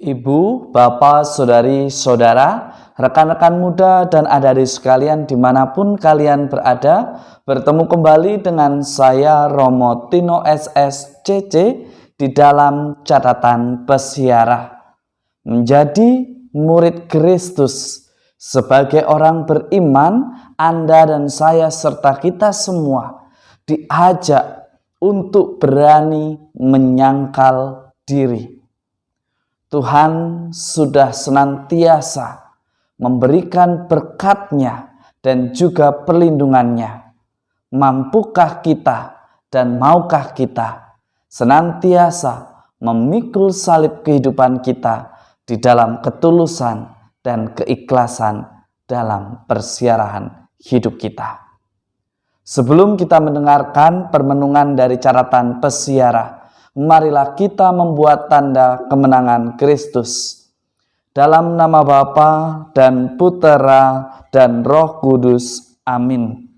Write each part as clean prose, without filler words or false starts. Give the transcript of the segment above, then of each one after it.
Ibu, bapak, saudari, saudara, rekan-rekan muda dan adik-adik sekalian dimanapun kalian berada, bertemu kembali dengan saya Romo Tino SSCC di dalam catatan peziarah. Menjadi murid Kristus, sebagai orang beriman, Anda dan saya serta kita semua diajak untuk berani menyangkal diri. Tuhan sudah senantiasa memberikan berkat-Nya dan juga perlindungan-Nya. Mampukah kita dan maukah kita senantiasa memikul salib kehidupan kita di dalam ketulusan dan keikhlasan dalam persiarahan hidup kita? Sebelum kita mendengarkan permenungan dari catatan peziarah, marilah kita membuat tanda kemenangan Kristus. Dalam nama Bapa dan Putera dan Roh Kudus. Amin.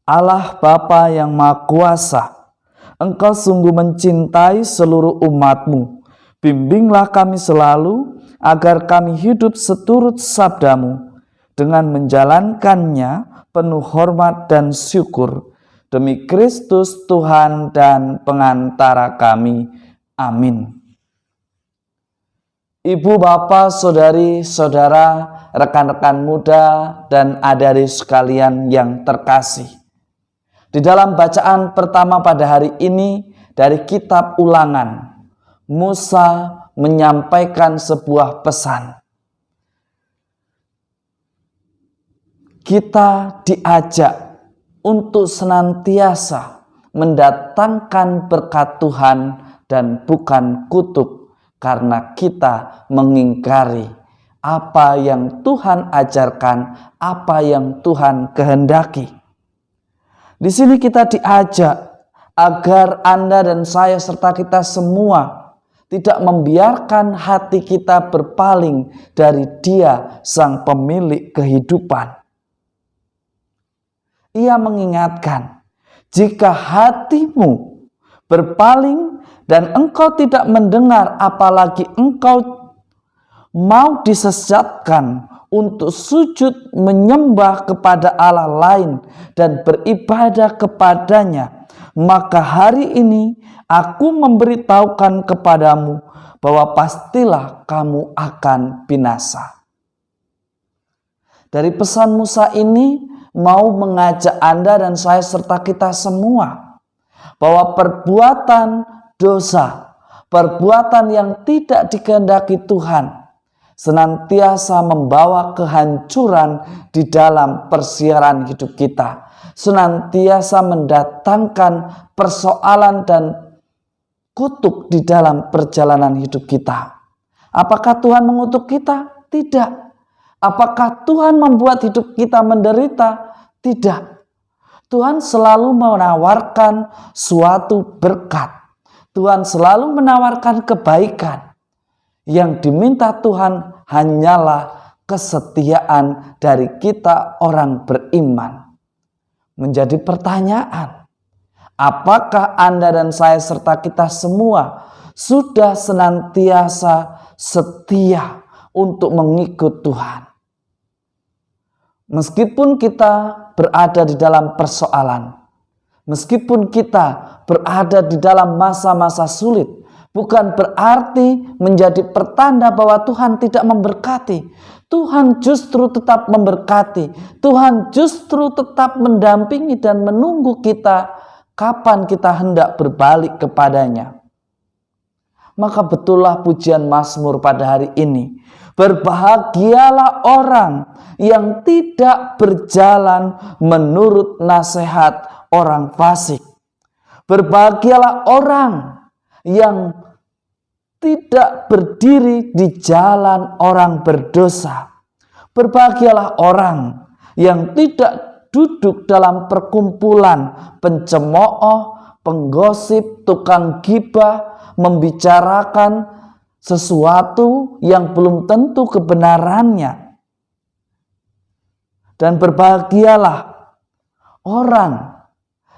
Allah Bapa yang Maha Kuasa, Engkau sungguh mencintai seluruh umat-Mu. Bimbinglah kami selalu agar kami hidup seturut sabda-Mu dengan menjalankannya penuh hormat dan syukur. Demi Kristus Tuhan dan pengantara kami. Amin. Ibu, bapak, saudari, saudara, rekan-rekan muda, dan adik-adik sekalian yang terkasih. Di dalam bacaan pertama pada hari ini dari kitab Ulangan, Musa menyampaikan sebuah pesan. Kita diajak untuk senantiasa mendatangkan berkat Tuhan dan bukan kutuk, karena kita mengingkari apa yang Tuhan ajarkan, apa yang Tuhan kehendaki. Di sini kita diajak agar Anda dan saya serta kita semua tidak membiarkan hati kita berpaling dari Dia, Sang Pemilik kehidupan. Ia mengingatkan, jika hatimu berpaling dan engkau tidak mendengar, apalagi engkau mau disesatkan untuk sujud menyembah kepada Allah lain dan beribadah kepadanya, maka hari ini aku memberitahukan kepadamu bahwa pastilah kamu akan binasa. Dari pesan Musa ini mau mengajak Anda dan saya serta kita semua bahwa perbuatan dosa, perbuatan yang tidak dikehendaki Tuhan senantiasa membawa kehancuran di dalam persiaran hidup kita, senantiasa mendatangkan persoalan dan kutuk di dalam perjalanan hidup kita. Apakah Tuhan mengutuk kita? Tidak. Apakah Tuhan membuat hidup kita menderita? Tidak. Tuhan selalu menawarkan suatu berkat. Tuhan selalu menawarkan kebaikan. Yang diminta Tuhan hanyalah kesetiaan dari kita orang beriman. Menjadi pertanyaan, apakah Anda dan saya serta kita semua sudah senantiasa setia untuk mengikut Tuhan? Meskipun kita berada di dalam persoalan, meskipun kita berada di dalam masa-masa sulit, bukan berarti menjadi pertanda bahwa Tuhan tidak memberkati. Tuhan justru tetap memberkati. Tuhan justru tetap mendampingi dan menunggu kita kapan kita hendak berbalik kepadanya. Maka betullah pujian Mazmur pada hari ini. Berbahagialah orang yang tidak berjalan menurut nasihat orang fasik. Berbahagialah orang yang tidak berdiri di jalan orang berdosa. Berbahagialah orang yang tidak duduk dalam perkumpulan pencemooh, penggosip, tukang gibah, membicarakan sesuatu yang belum tentu kebenarannya. Dan berbahagialah orang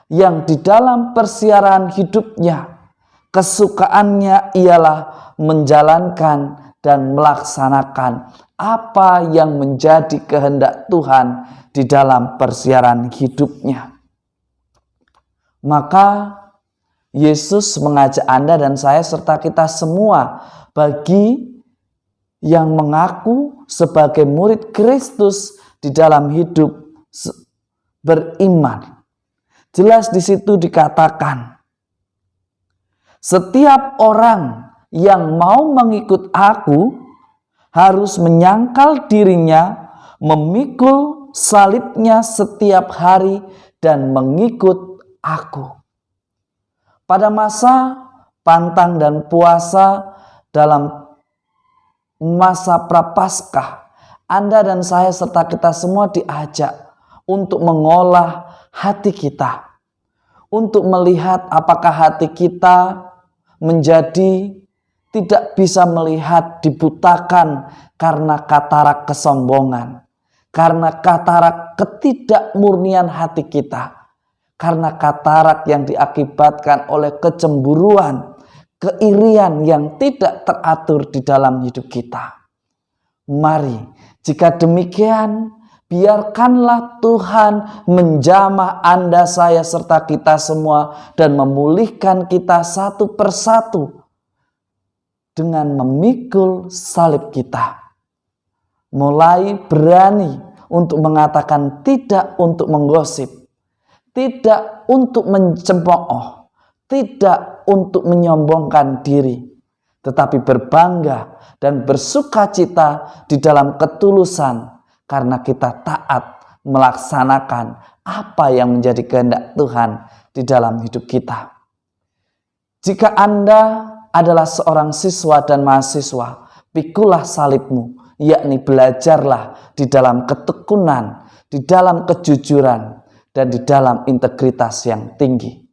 yang di dalam persiaran hidupnya Kesukaannya ialah menjalankan dan melaksanakan apa yang menjadi kehendak Tuhan di dalam persiaran hidupnya. Maka Yesus mengajak Anda dan saya serta kita semua, bagi yang mengaku sebagai murid Kristus di dalam hidup beriman. Jelas di situ dikatakan, setiap orang yang mau mengikut aku harus menyangkal dirinya, memikul salibnya setiap hari dan mengikut aku. Pada masa pantang dan puasa dalam masa Prapaskah, Anda dan saya serta kita semua diajak untuk mengolah hati kita, untuk melihat apakah hati kita menjadi tidak bisa melihat, dibutakan karena katarak kesombongan, karena katarak ketidakmurnian hati kita, karena katarak yang diakibatkan oleh kecemburuan, keirian yang tidak teratur di dalam hidup kita. Mari, jika demikian, biarkanlah Tuhan menjamah Anda, saya, serta kita semua dan memulihkan kita satu persatu dengan memikul salib kita. Mulai berani untuk mengatakan tidak untuk menggosip, tidak untuk mencemooh, tidak untuk menyombongkan diri, tetapi berbangga dan bersukacita di dalam ketulusan, karena kita taat melaksanakan apa yang menjadi kehendak Tuhan di dalam hidup kita. Jika Anda adalah seorang siswa dan mahasiswa, pikulah salibmu, yakni belajarlah di dalam ketekunan, di dalam kejujuran, dan di dalam integritas yang tinggi.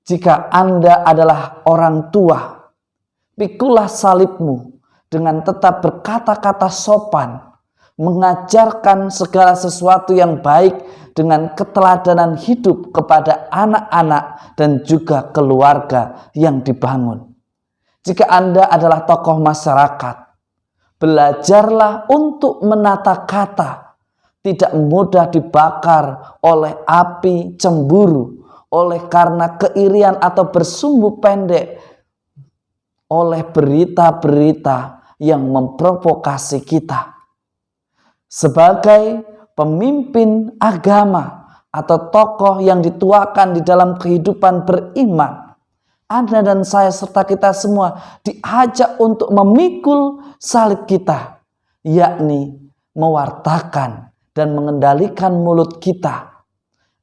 Jika Anda adalah orang tua, pikulah salibmu dengan tetap berkata-kata sopan, mengajarkan segala sesuatu yang baik dengan keteladanan hidup kepada anak-anak dan juga keluarga yang dibangun. Jika Anda adalah tokoh masyarakat, belajarlah untuk menata kata, tidak mudah dibakar oleh api cemburu, oleh karena keirian atau bersumbu pendek, oleh berita-berita yang memprovokasi kita. Sebagai pemimpin agama atau tokoh yang dituakan di dalam kehidupan beriman, Anda dan saya serta kita semua diajak untuk memikul salib kita, yakni mewartakan dan mengendalikan mulut kita,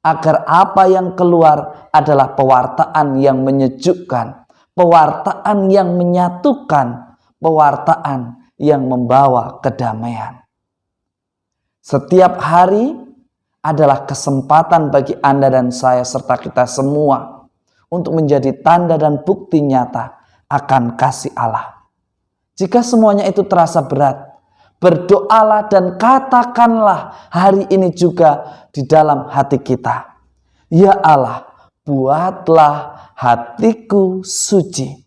agar apa yang keluar adalah pewartaan yang menyejukkan, pewartaan yang menyatukan, pewartaan yang membawa kedamaian. Setiap hari adalah kesempatan bagi Anda dan saya serta kita semua untuk menjadi tanda dan bukti nyata akan kasih Allah. Jika semuanya itu terasa berat, berdoalah dan katakanlah hari ini juga di dalam hati kita, ya Allah, buatlah hatiku suci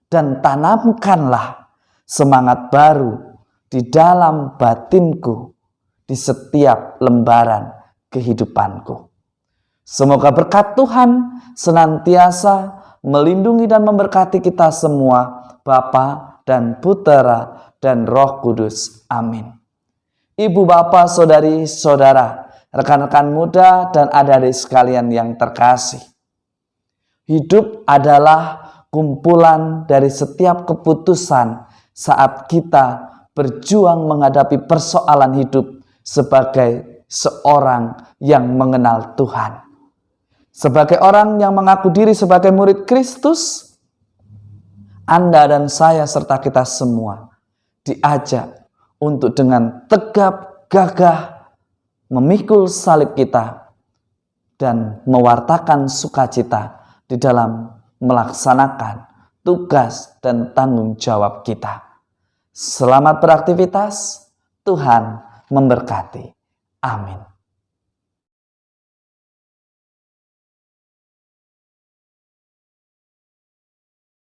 dan tanamkanlah semangat baru di dalam batinku di setiap lembaran kehidupanku. Semoga berkat Tuhan senantiasa melindungi dan memberkati kita semua, Bapa dan Putera dan Roh Kudus. Amin. Ibu, bapak, saudari, saudara, rekan-rekan muda dan adik-adik sekalian yang terkasih, hidup adalah kumpulan dari setiap keputusan saat kita berjuang menghadapi persoalan hidup sebagai seorang yang mengenal Tuhan. Sebagai orang yang mengaku diri sebagai murid Kristus, Anda dan saya serta kita semua diajak untuk dengan tegap gagah memikul salib kita dan mewartakan sukacita di dalam melaksanakan tugas dan tanggung jawab kita. Selamat beraktivitas, Tuhan memberkati. Amin.